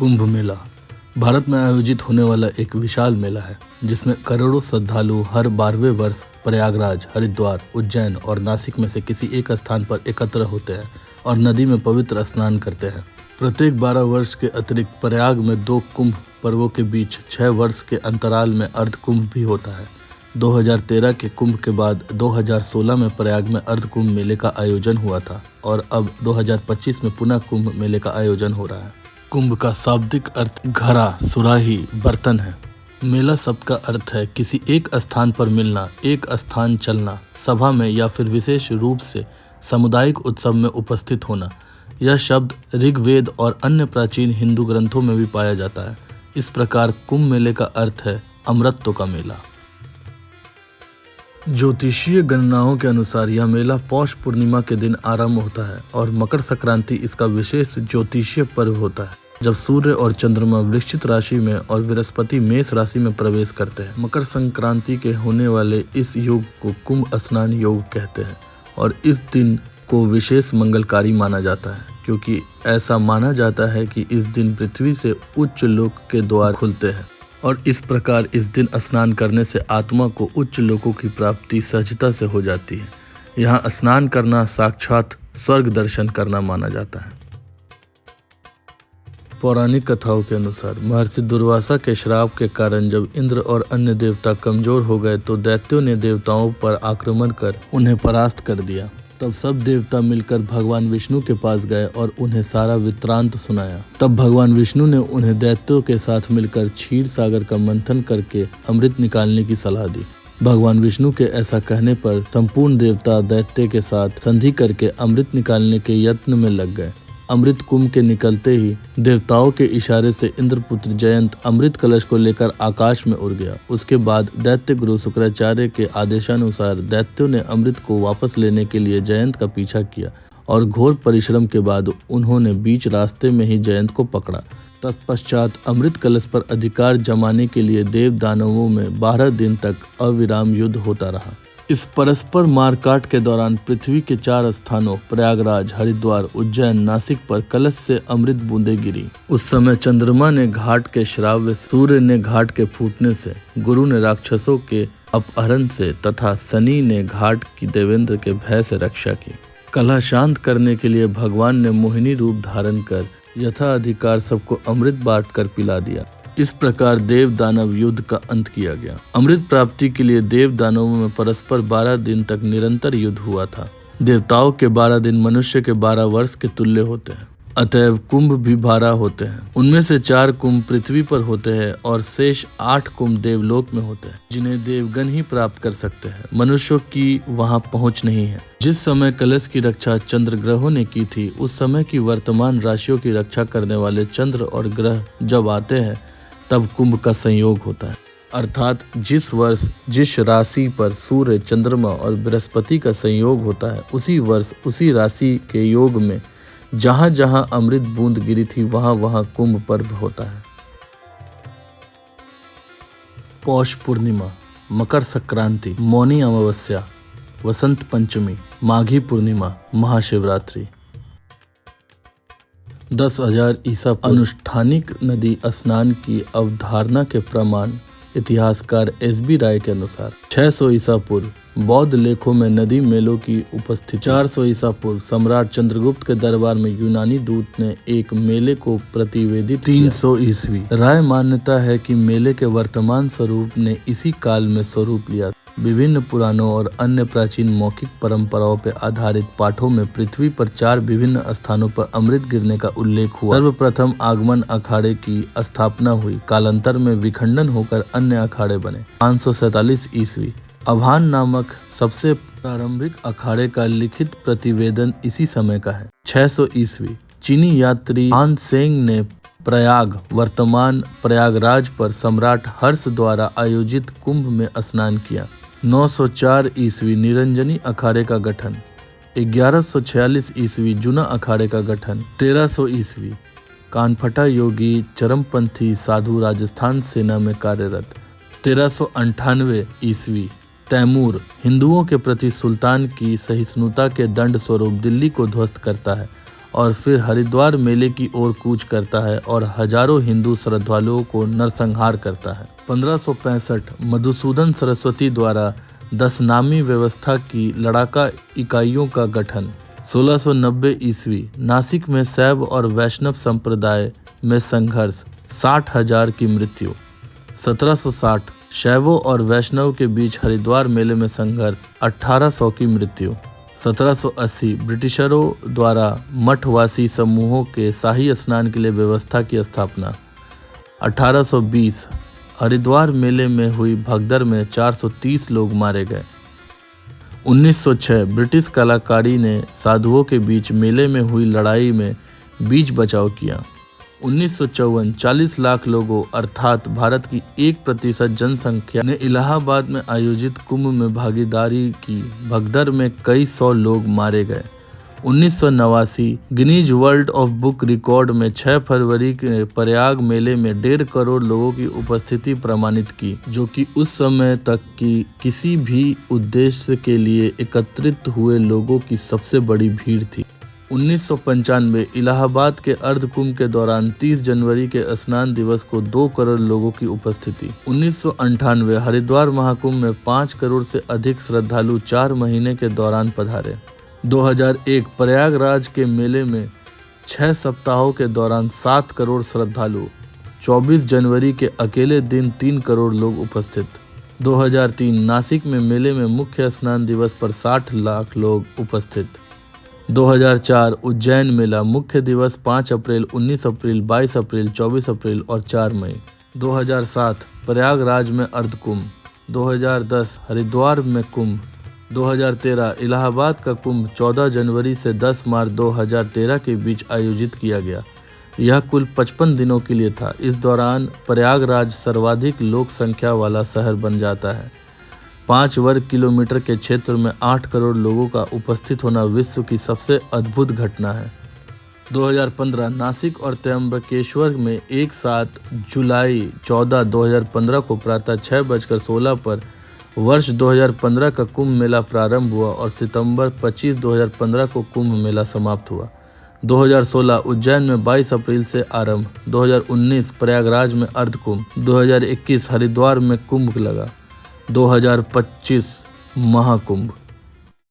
कुंभ मेला भारत में आयोजित होने वाला एक विशाल मेला है जिसमें करोड़ों श्रद्धालु हर 12वें वर्ष प्रयागराज, हरिद्वार, उज्जैन और नासिक में से किसी एक स्थान पर एकत्र होते हैं और नदी में पवित्र स्नान करते हैं। प्रत्येक 12 वर्ष के अतिरिक्त प्रयाग में 2 कुंभ पर्वों के बीच 6 वर्ष के अंतराल में अर्ध कुंभ भी होता है। 2013 के कुंभ के बाद 2016 में प्रयाग में अर्ध कुंभ मेले का आयोजन हुआ था और अब 2025 में पुनः कुंभ मेले का आयोजन हो रहा है। कुंभ का शाब्दिक अर्थ घड़ा, सुराही, बर्तन है। मेला शब्द का अर्थ है किसी एक स्थान पर मिलना, एक स्थान चलना, सभा में या फिर विशेष रूप से सामुदायिक उत्सव में उपस्थित होना। यह शब्द ऋग्वेद और अन्य प्राचीन हिंदू ग्रंथों में भी पाया जाता है। इस प्रकार कुंभ मेले का अर्थ है अमृतत्व का मेला। ज्योतिषीय गणनाओं के अनुसार यह मेला पौष पूर्णिमा के दिन आरंभ होता है और मकर संक्रांति इसका विशेष ज्योतिषीय पर्व होता है, जब सूर्य और चंद्रमा वृश्चिक राशि में और बृहस्पति मेष राशि में प्रवेश करते हैं। मकर संक्रांति के होने वाले इस योग को कुंभ स्नान योग कहते हैं और इस दिन को विशेष मंगलकारी माना जाता है, क्योंकि ऐसा माना जाता है कि इस दिन पृथ्वी से उच्च लोक के द्वार खुलते हैं और इस प्रकार इस दिन स्नान करने से आत्मा को उच्च लोकों की प्राप्ति सहजता से हो जाती है। यहाँ स्नान करना साक्षात स्वर्ग दर्शन करना माना जाता है। पौराणिक कथाओं के अनुसार महर्षि दुर्वासा के श्राप के कारण जब इंद्र और अन्य देवता कमजोर हो गए तो दैत्यों ने देवताओं पर आक्रमण कर उन्हें परास्त कर दिया। तब सब देवता मिलकर भगवान विष्णु के पास गए और उन्हें सारा वृत्तांत सुनाया। तब भगवान विष्णु ने उन्हें दैत्यों के साथ मिलकर क्षीर सागर का मंथन करके अमृत निकालने की सलाह दी। भगवान विष्णु के ऐसा कहने पर संपूर्ण देवता दैत्य के साथ संधि करके अमृत निकालने के यत्न में लग गए। अमृत कुंभ के निकलते ही देवताओं के इशारे से इंद्रपुत्र जयंत अमृत कलश को लेकर आकाश में उड़ गया। उसके बाद दैत्य गुरु शुक्राचार्य के आदेशानुसार दैत्यों ने अमृत को वापस लेने के लिए जयंत का पीछा किया और घोर परिश्रम के बाद उन्होंने बीच रास्ते में ही जयंत को पकड़ा। तत्पश्चात अमृत कलश पर अधिकार जमाने के लिए देव दानवों में 12 दिन तक अविराम युद्ध होता रहा। इस परस्पर मारकाट के दौरान पृथ्वी के 4 स्थानों प्रयागराज, हरिद्वार, उज्जैन, नासिक पर कलश से अमृत बूंदें गिरी। उस समय चंद्रमा ने घाट के श्राव्य से, सूर्य ने घाट के फूटने से, गुरु ने राक्षसों के अपहरण से तथा शनि ने घाट की देवेंद्र के भय से रक्षा की। कलह शांत करने के लिए भगवान ने मोहिनी रूप धारण कर यथा अधिकार सबको अमृत बांट कर पिला दिया। इस प्रकार देव दानव युद्ध का अंत किया गया। अमृत प्राप्ति के लिए देव दानवों में परस्पर 12 दिन तक निरंतर युद्ध हुआ था। देवताओं के 12 दिन मनुष्य के 12 वर्ष के तुल्य होते हैं, अतएव कुंभ भी 12 होते हैं। उनमें से 4 कुंभ पृथ्वी पर होते हैं और शेष 8 कुंभ देवलोक में होते हैं, जिन्हें देवगण ही प्राप्त कर सकते हैं। मनुष्यों की वहां पहुंच नहीं है। जिस समय कलश की रक्षा चंद्र ग्रहों ने की थी, उस समय की वर्तमान राशियों की रक्षा करने वाले चंद्र और ग्रह जब आते हैं तब कुंभ का संयोग होता है। अर्थात जिस वर्ष जिस राशि पर सूर्य, चंद्रमा और बृहस्पति का संयोग होता है, उसी वर्ष उसी राशि के योग में जहाँ जहाँ अमृत बूंद गिरी थी वहाँ वहाँ कुंभ पर्व होता है। पौष पूर्णिमा, मकर संक्रांति, मौनी अमावस्या, वसंत पंचमी, माघी पूर्णिमा, महाशिवरात्रि। 10,000 ईसा पूर्व अनुष्ठानिक नदी स्नान की अवधारणा के प्रमाण इतिहासकार एस.बी. राय के अनुसार 600 ईसा पूर्व बौद्ध लेखों में नदी मेलों की उपस्थिति। 400 ईसा पूर्व सम्राट चंद्रगुप्त के दरबार में यूनानी दूत ने एक मेले को प्रतिवेदित। 300 ईस्वी राय मान्यता है कि मेले के वर्तमान स्वरूप ने इसी काल में स्वरूप लिया। विभिन्न पुराणों और अन्य प्राचीन मौखिक परंपराओं पर आधारित पाठों में पृथ्वी पर 4 विभिन्न स्थानों पर अमृत गिरने का उल्लेख हुआ। सर्वप्रथम आगमन अखाड़े की स्थापना हुई, कालांतर में विखंडन होकर अन्य अखाड़े बने। 547 ईस्वी अभान नामक सबसे प्रारंभिक अखाड़े का लिखित प्रतिवेदन इसी समय का है। 600 ईस्वी चीनी यात्री हान सेंग ने प्रयाग, वर्तमान प्रयागराज पर सम्राट हर्ष द्वारा आयोजित कुंभ में स्नान किया। 904 ईस्वी निरंजनी अखाड़े का गठन। 1146 ईस्वी जुना अखाड़े का गठन। 1300 ईस्वी कानफटा योगी चरमपंथी साधु राजस्थान सेना में कार्यरत। 1398 ईस्वी तैमूर हिंदुओं के प्रति सुल्तान की सहिष्णुता के दंड स्वरूप दिल्ली को ध्वस्त करता है और फिर हरिद्वार मेले की ओर कूच करता है और हजारों हिंदू श्रद्धालुओं को नरसंहार करता है। 1565 मधुसूदन सरस्वती द्वारा 10 नामी व्यवस्था की लड़ाका इकाइयों का गठन। 1690 ईस्वी नासिक में शैव और वैष्णव संप्रदाय में संघर्ष, 60,000 की मृत्यु। 1760 शैवों और वैष्णव के बीच हरिद्वार मेले में संघर्ष, 1800 की मृत्यु। 1780 ब्रिटिशरों द्वारा मठवासी समूहों के शाही स्नान के लिए व्यवस्था की स्थापना। 1820 हरिद्वार मेले में हुई भगदड़ में 430 लोग मारे गए। 1906 ब्रिटिश कलाकारी ने साधुओं के बीच मेले में हुई लड़ाई में बीच बचाव किया। 1954 40 लाख लोगों अर्थात भारत की 1% जनसंख्या ने इलाहाबाद में आयोजित कुंभ में भागीदारी की। भगदड़ में कई सौ लोग मारे गए। 1989 Guinness world of book record में 6 फरवरी के प्रयाग मेले में 1.5 करोड़ लोगों की उपस्थिति प्रमाणित की, जो कि उस समय तक की किसी भी उद्देश्य के लिए एकत्रित हुए लोगों की सबसे बड़ी भीड़ थी। 1995 इलाहाबाद के अर्धकुंभ के दौरान 30 जनवरी के स्नान दिवस को 2 करोड़ लोगों की उपस्थिति। 1998 हरिद्वार महाकुंभ में 5 करोड़ से अधिक श्रद्धालु 4 महीने के दौरान पधारे। 2001 प्रयागराज के मेले में 6 सप्ताहों के दौरान 7 करोड़ श्रद्धालु, 24 जनवरी के अकेले दिन 3 करोड़ लोग उपस्थित। 2003 नासिक में मेले में मुख्य स्नान दिवस पर 60 लाख लोग उपस्थित। 2004 उज्जैन मेला मुख्य दिवस 5 अप्रैल, 19 अप्रैल, 22 अप्रैल, 24 अप्रैल और 4 मई। 2007 प्रयागराज में अर्धकुंभ। 2010 हरिद्वार में कुंभ। 2013 इलाहाबाद का कुंभ 14 जनवरी से 10 मार्च 2013 के बीच आयोजित किया गया। यह कुल 55 दिनों के लिए था। इस दौरान प्रयागराज सर्वाधिक लोक संख्या वाला शहर बन जाता है। 5 वर्ग किलोमीटर के क्षेत्र में 8 करोड़ लोगों का उपस्थित होना विश्व की सबसे अद्भुत घटना है। 2015 नासिक और त्र्यंबकेश्वर में एक साथ जुलाई 14, 2015 को प्रातः 6:16 पर वर्ष 2015 का कुंभ मेला प्रारंभ हुआ और सितंबर 25, 2015 को कुंभ मेला समाप्त हुआ। 2016 उज्जैन में 22 अप्रैल से आरंभ। 2019 प्रयागराज में अर्धकुंभ। 2021 हरिद्वार में कुंभ लगा। 2025 महाकुंभ।